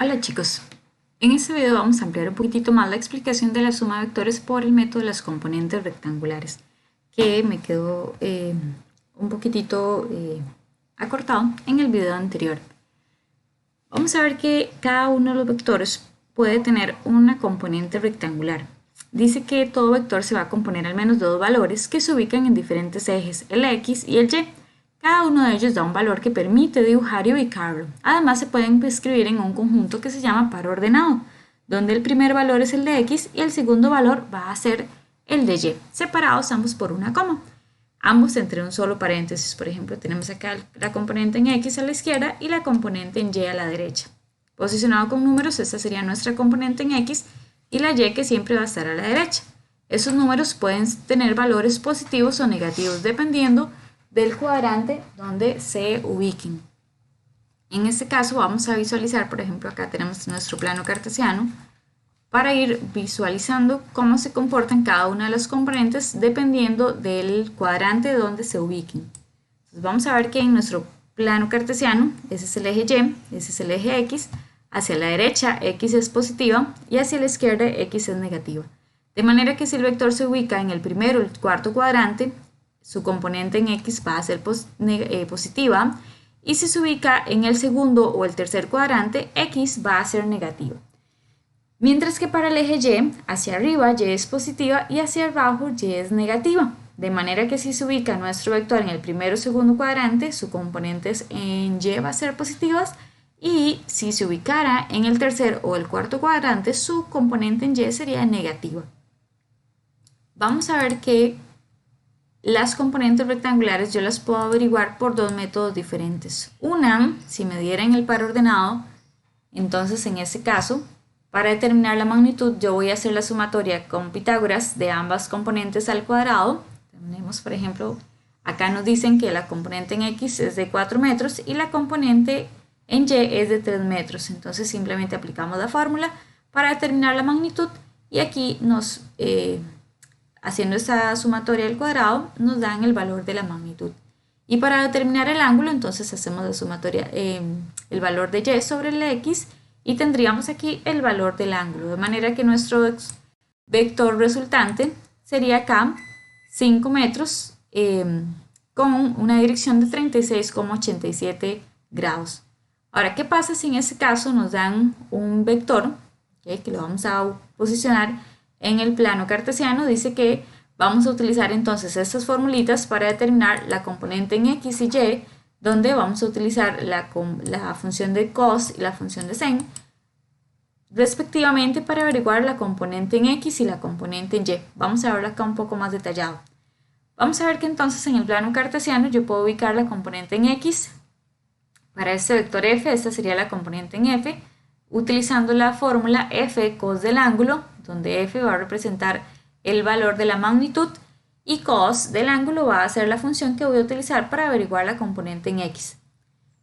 Hola chicos, en este video vamos a ampliar un poquitito más la explicación de la suma de vectores por el método de las componentes rectangulares, que me quedó un poquitito acortado en el video anterior. Vamos a ver que cada uno de los vectores puede tener una componente rectangular. Dice que todo vector se va a componer al menos de dos valores que se ubican en diferentes ejes, el X y el Y. Cada uno de ellos da un valor que permite dibujar y ubicarlo. Además, se pueden escribir en un conjunto que se llama par ordenado, donde el primer valor es el de X y el segundo valor va a ser el de Y, separados ambos por una coma. Ambos entre un solo paréntesis. Por ejemplo, tenemos acá la componente en X a la izquierda y la componente en Y a la derecha. Posicionado con números, esta sería nuestra componente en X y la Y que siempre va a estar a la derecha. Esos números pueden tener valores positivos o negativos dependiendo del cuadrante donde se ubiquen. En este caso vamos a visualizar, por ejemplo, acá tenemos nuestro plano cartesiano para ir visualizando cómo se comportan cada una de las componentes dependiendo del cuadrante donde se ubiquen. Entonces vamos a ver que en nuestro plano cartesiano, ese es el eje Y, ese es el eje X, hacia la derecha X es positiva y hacia la izquierda X es negativa. De manera que si el vector se ubica en el primero o el cuarto cuadrante, su componente en X va a ser positiva, y si se ubica en el segundo o el tercer cuadrante, X va a ser negativa. Mientras que para el eje Y, hacia arriba Y es positiva y hacia abajo Y es negativa. De manera que si se ubica nuestro vector en el primero o segundo cuadrante, su componente en Y va a ser positivas, y si se ubicara en el tercer o el cuarto cuadrante, su componente en Y sería negativa. Vamos a ver que las componentes rectangulares yo las puedo averiguar por dos métodos diferentes. Una, si me dieran el par ordenado, entonces en ese caso, para determinar la magnitud, yo voy a hacer la sumatoria con Pitágoras de ambas componentes al cuadrado. Tenemos, por ejemplo, acá nos dicen que la componente en X es de 4 metros y la componente en Y es de 3 metros. Entonces simplemente aplicamos la fórmula para determinar la magnitud y aquí nos haciendo esta sumatoria al cuadrado nos dan el valor de la magnitud. Y para determinar el ángulo, entonces hacemos la sumatoria, el valor de Y sobre el X, y tendríamos aquí el valor del ángulo. De manera que nuestro vector resultante sería acá 5 metros con una dirección de 36,87 grados. Ahora, ¿qué pasa si en ese caso nos dan un vector, que lo vamos a posicionar en el plano cartesiano? Dice que vamos a utilizar entonces estas formulitas para determinar la componente en X y Y, donde vamos a utilizar la función de cos y la función de sen, respectivamente, para averiguar la componente en X y la componente en Y. Vamos a verlo acá un poco más detallado. Vamos a ver que entonces en el plano cartesiano yo puedo ubicar la componente en X. Para este vector F, esta sería la componente en F, utilizando la fórmula F cos del ángulo, donde F va a representar el valor de la magnitud y cos del ángulo va a ser la función que voy a utilizar para averiguar la componente en X.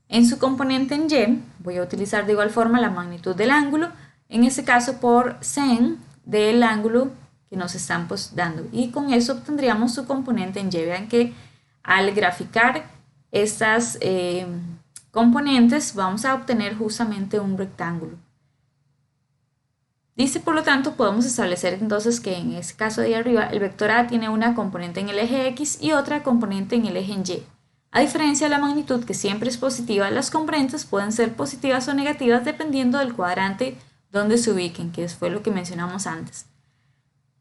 En su componente en Y voy a utilizar de igual forma la magnitud del ángulo, en este caso por sen del ángulo que nos están dando, y con eso obtendríamos su componente en Y. Vean que al graficar estas componentes vamos a obtener justamente un rectángulo. Dice, por lo tanto, podemos establecer entonces que en este caso de ahí arriba el vector A tiene una componente en el eje X y otra componente en el eje Y. A diferencia de la magnitud, que siempre es positiva, las componentes pueden ser positivas o negativas dependiendo del cuadrante donde se ubiquen, que fue lo que mencionamos antes.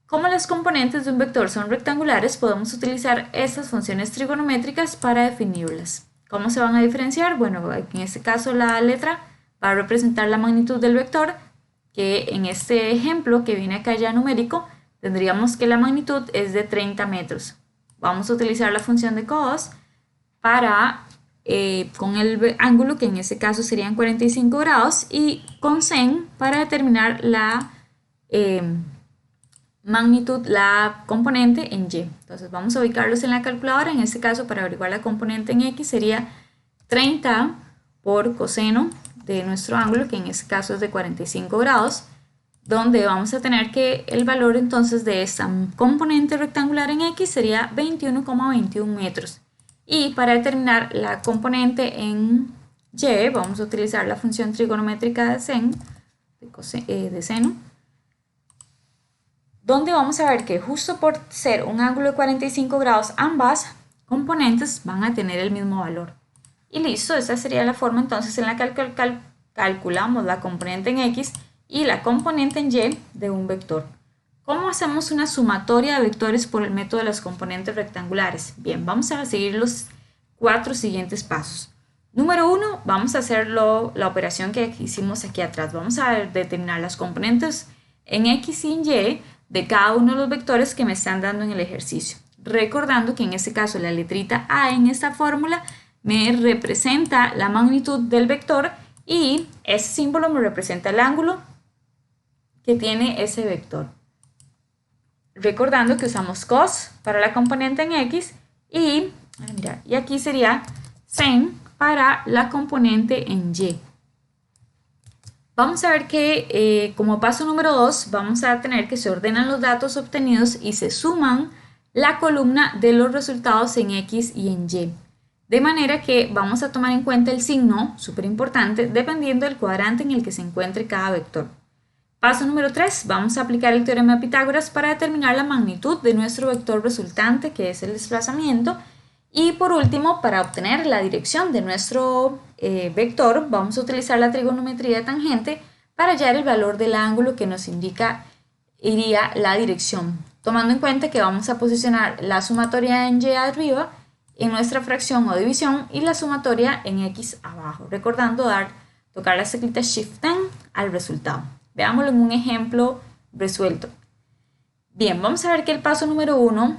Como las componentes de un vector son rectangulares, podemos utilizar estas funciones trigonométricas para definirlas. ¿Cómo se van a diferenciar? Bueno, en este caso la letra va a representar la magnitud del vector, que en este ejemplo que viene acá ya numérico, tendríamos que la magnitud es de 30 metros. Vamos a utilizar la función de cos para, con el ángulo, que en este caso serían 45 grados, y con sen para determinar la magnitud, la componente en Y. Entonces vamos a ubicarlos en la calculadora. En este caso, para averiguar la componente en X sería 30 por coseno de nuestro ángulo, que en este caso es de 45 grados, donde vamos a tener que el valor entonces de esta componente rectangular en X sería 21,21 metros. Y para determinar la componente en y, vamos a utilizar la función trigonométrica de seno, donde vamos a ver que justo por ser un ángulo de 45 grados, ambas componentes van a tener el mismo valor. Y listo, esa sería la forma entonces en la que calculamos la componente en X y la componente en Y de un vector. ¿Cómo hacemos una sumatoria de vectores por el método de las componentes rectangulares? Bien, vamos a seguir los 4 siguientes pasos. Número 1, vamos a hacer la operación que hicimos aquí atrás. Vamos a determinar las componentes en X y en Y de cada uno de los vectores que me están dando en el ejercicio. Recordando que en este caso la letrita A en esta fórmula me representa la magnitud del vector y ese símbolo me representa el ángulo que tiene ese vector. Recordando que usamos cos para la componente en X y aquí sería sin para la componente en Y. Vamos a ver que como paso número 2 vamos a tener que se ordenan los datos obtenidos y se suman la columna de los resultados en X y en Y. De manera que vamos a tomar en cuenta el signo, súper importante, dependiendo del cuadrante en el que se encuentre cada vector. Paso número 3, vamos a aplicar el teorema de Pitágoras para determinar la magnitud de nuestro vector resultante, que es el desplazamiento. Y por último, para obtener la dirección de nuestro vector, vamos a utilizar la trigonometría de tangente para hallar el valor del ángulo que nos iría la dirección, tomando en cuenta que vamos a posicionar la sumatoria en Y arriba en nuestra fracción o división y la sumatoria en X abajo, recordando tocar la teclita Shift N al resultado. Veámoslo en un ejemplo resuelto. Bien, vamos a ver que el paso número 1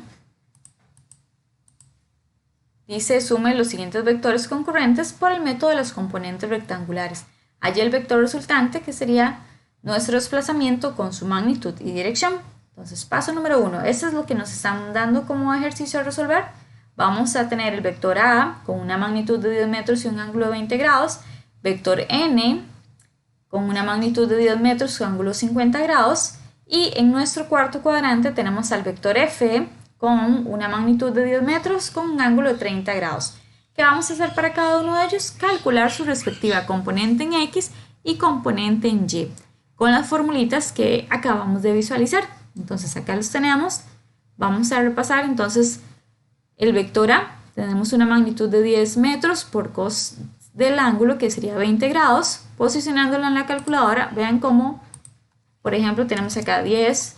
dice sume los siguientes vectores concurrentes por el método de las componentes rectangulares. Allí el vector resultante, que sería nuestro desplazamiento con su magnitud y dirección. Entonces, paso número 1, eso es lo que nos están dando como ejercicio a resolver. Vamos a tener el vector A con una magnitud de 10 metros y un ángulo de 20 grados, vector N con una magnitud de 10 metros y un ángulo de 50 grados, y en nuestro cuarto cuadrante tenemos al vector F con una magnitud de 10 metros con un ángulo de 30 grados. ¿Qué vamos a hacer para cada uno de ellos? Calcular su respectiva componente en X y componente en Y, con las formulitas que acabamos de visualizar. Entonces acá los tenemos. Vamos a repasar entonces el vector A. Tenemos una magnitud de 10 metros por cos del ángulo, que sería 20 grados. Posicionándolo en la calculadora, vean cómo, por ejemplo, tenemos acá 10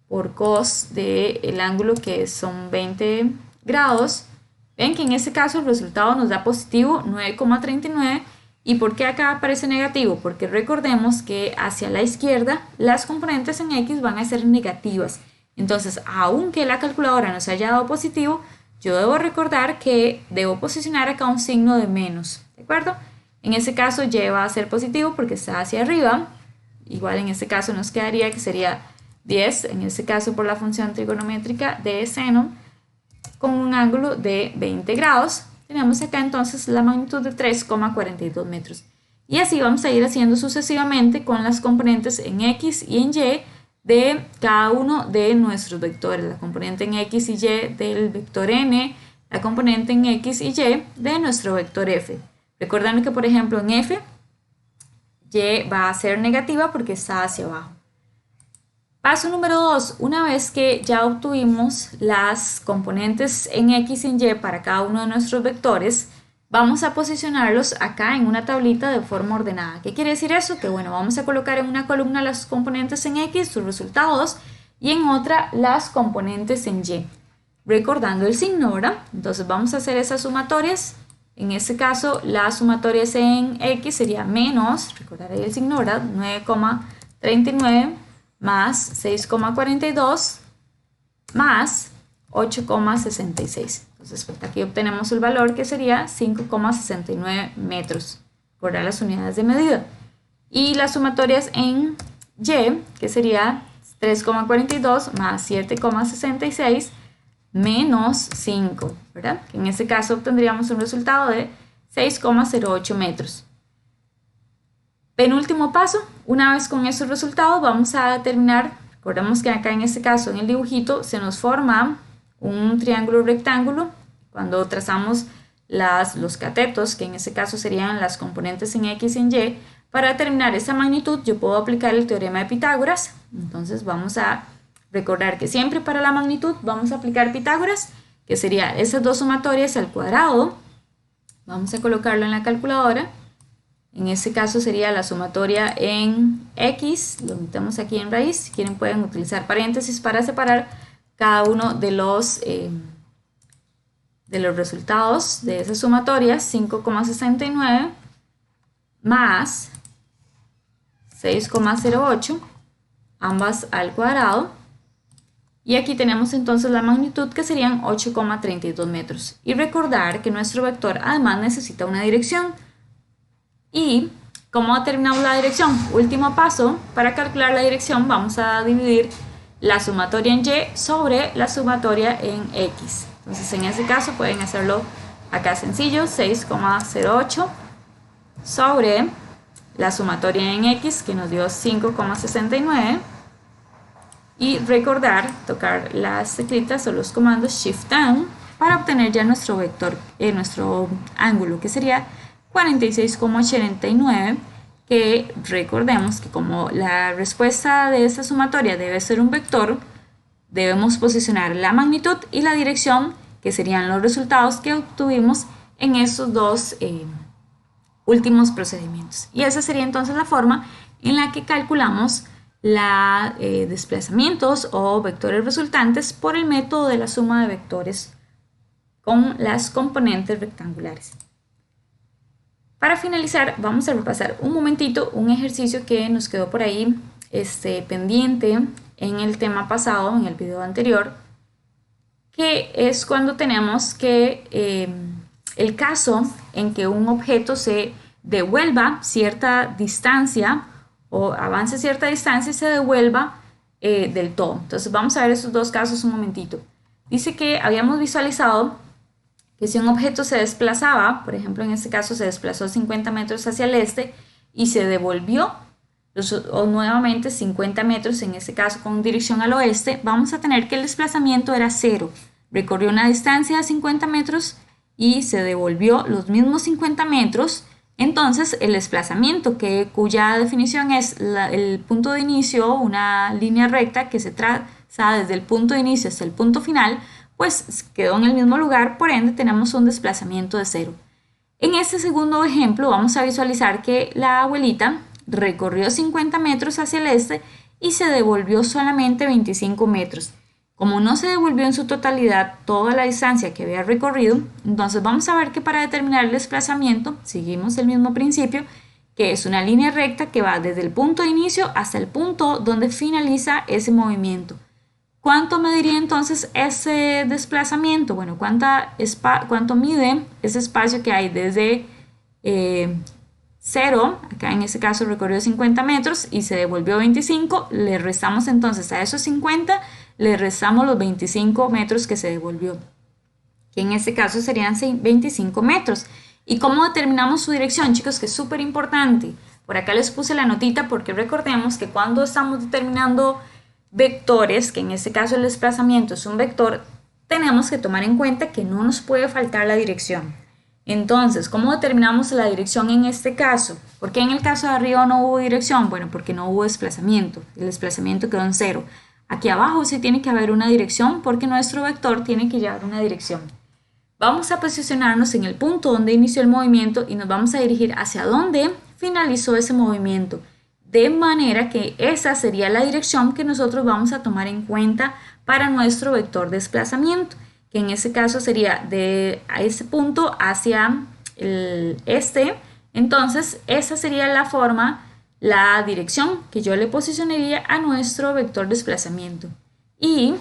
por cos del ángulo, que son 20 grados. Ven que en este caso el resultado nos da positivo 9,39. ¿Y por qué acá aparece negativo? Porque recordemos que hacia la izquierda las componentes en X van a ser negativas. Entonces, aunque la calculadora nos haya dado positivo, yo debo recordar que debo posicionar acá un signo de menos, ¿de acuerdo? En este caso Y va a ser positivo porque está hacia arriba. Igual en este caso nos quedaría que sería 10, en este caso por la función trigonométrica de seno, con un ángulo de 20 grados. Tenemos acá entonces la magnitud de 3,42 metros. Y así vamos a ir haciendo sucesivamente con las componentes en X y en Y de cada uno de nuestros vectores. La componente en X y Y del vector N, la componente en X y Y de nuestro vector F. Recordando que, por ejemplo, en F, Y va a ser negativa porque está hacia abajo. Paso número 2. Una vez que ya obtuvimos las componentes en X y en Y para cada uno de nuestros vectores, vamos a posicionarlos acá en una tablita de forma ordenada. ¿Qué quiere decir eso? Que bueno, vamos a colocar en una columna las componentes en X, sus resultados, y en otra las componentes en Y. Recordando el signo, ¿verdad? Entonces vamos a hacer esas sumatorias. En este caso, las sumatorias en X sería menos, recordar ahí el signo, ¿verdad? 9,39 más 6,42 más 8,66. Entonces, aquí obtenemos el valor que sería 5,69 metros, por las unidades de medida. Y las sumatorias en Y, que sería 3,42 más 7,66 menos 5, ¿verdad? En este caso obtendríamos un resultado de 6,08 metros. Penúltimo paso, una vez con esos resultados vamos a determinar, recordemos que acá en este caso en el dibujito se nos forma un triángulo rectángulo cuando trazamos los catetos, que en este caso serían las componentes en X y en Y. Para determinar esta magnitud yo puedo aplicar el teorema de Pitágoras. Entonces vamos a recordar que siempre para la magnitud vamos a aplicar Pitágoras, que sería esas dos sumatorias al cuadrado. Vamos a colocarlo en la calculadora. En este caso sería la sumatoria en X, lo metemos aquí en raíz. Si quieren pueden utilizar paréntesis para separar cada uno de los resultados de esa sumatoria. 5,69 más 6,08, ambas al cuadrado. Y aquí tenemos entonces la magnitud, que serían 8,32 metros. Y recordar que nuestro vector además necesita una dirección. ¿Y cómo determinamos la dirección? Último paso, para calcular la dirección vamos a dividir la sumatoria en Y sobre la sumatoria en X. Entonces en este caso pueden hacerlo acá sencillo, 6,08 sobre la sumatoria en X, que nos dio 5,69. Y recordar tocar las teclitas o los comandos Shift Down para obtener ya nuestro vector, nuestro ángulo, que sería 46,89, que recordemos que como la respuesta de esta sumatoria debe ser un vector, debemos posicionar la magnitud y la dirección, que serían los resultados que obtuvimos en esos dos últimos procedimientos. Y esa sería entonces la forma en la que calculamos los desplazamientos o vectores resultantes por el método de la suma de vectores con las componentes rectangulares. Para finalizar, vamos a repasar un momentito un ejercicio que nos quedó por ahí pendiente en el tema pasado, en el video anterior, que es cuando tenemos que el caso en que un objeto se devuelva cierta distancia o avance cierta distancia y se devuelva del todo. Entonces vamos a ver esos dos casos un momentito. Dice que habíamos visualizado que si un objeto se desplazaba, por ejemplo en este caso se desplazó 50 metros hacia el este y se devolvió o nuevamente 50 metros, en este caso con dirección al oeste, vamos a tener que el desplazamiento era cero. Recorrió una distancia de 50 metros y se devolvió los mismos 50 metros. Entonces el desplazamiento, cuya definición es el punto de inicio, una línea recta que se traza desde el punto de inicio hasta el punto final, pues quedó en el mismo lugar, por ende tenemos un desplazamiento de cero. En este segundo ejemplo vamos a visualizar que la abuelita recorrió 50 metros hacia el este y se devolvió solamente 25 metros. Como no se devolvió en su totalidad toda la distancia que había recorrido, entonces vamos a ver que para determinar el desplazamiento seguimos el mismo principio, que es una línea recta que va desde el punto de inicio hasta el punto donde finaliza ese movimiento. ¿Cuánto mediría entonces ese desplazamiento? Bueno, ¿cuánto mide ese espacio que hay desde 0, acá en este caso recorrió 50 metros y se devolvió 25, le restamos entonces a esos 50, le restamos los 25 metros que se devolvió, que en este caso serían 25 metros. ¿Y cómo determinamos su dirección, chicos? Que es súper importante. Por acá les puse la notita porque recordemos que cuando estamos determinando vectores, que en este caso el desplazamiento es un vector, tenemos que tomar en cuenta que no nos puede faltar la dirección. Entonces, ¿cómo determinamos la dirección en este caso? ¿Por qué en el caso de arriba no hubo dirección? Bueno, porque no hubo desplazamiento. El desplazamiento quedó en cero. Aquí abajo sí tiene que haber una dirección porque nuestro vector tiene que llevar una dirección. Vamos a posicionarnos en el punto donde inició el movimiento y nos vamos a dirigir hacia donde finalizó ese movimiento. De manera que esa sería la dirección que nosotros vamos a tomar en cuenta para nuestro vector desplazamiento, que en ese caso sería de ese punto hacia el este. Entonces esa sería la forma, la dirección que yo le posicionaría a nuestro vector desplazamiento. Y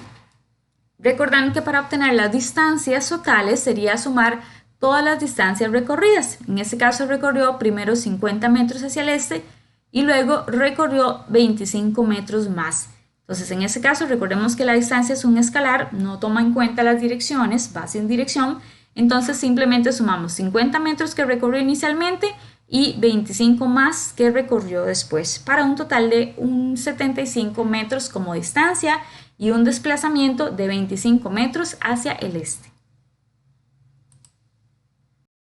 recordando que para obtener las distancias totales sería sumar todas las distancias recorridas. En este caso recorrió primero 50 metros hacia el este y luego recorrió 25 metros más. Entonces en este caso recordemos que la distancia es un escalar, no toma en cuenta las direcciones, va sin dirección. Entonces simplemente sumamos 50 metros que recorrió inicialmente y 25 más que recorrió después, para un total de 75 metros como distancia y un desplazamiento de 25 metros hacia el este.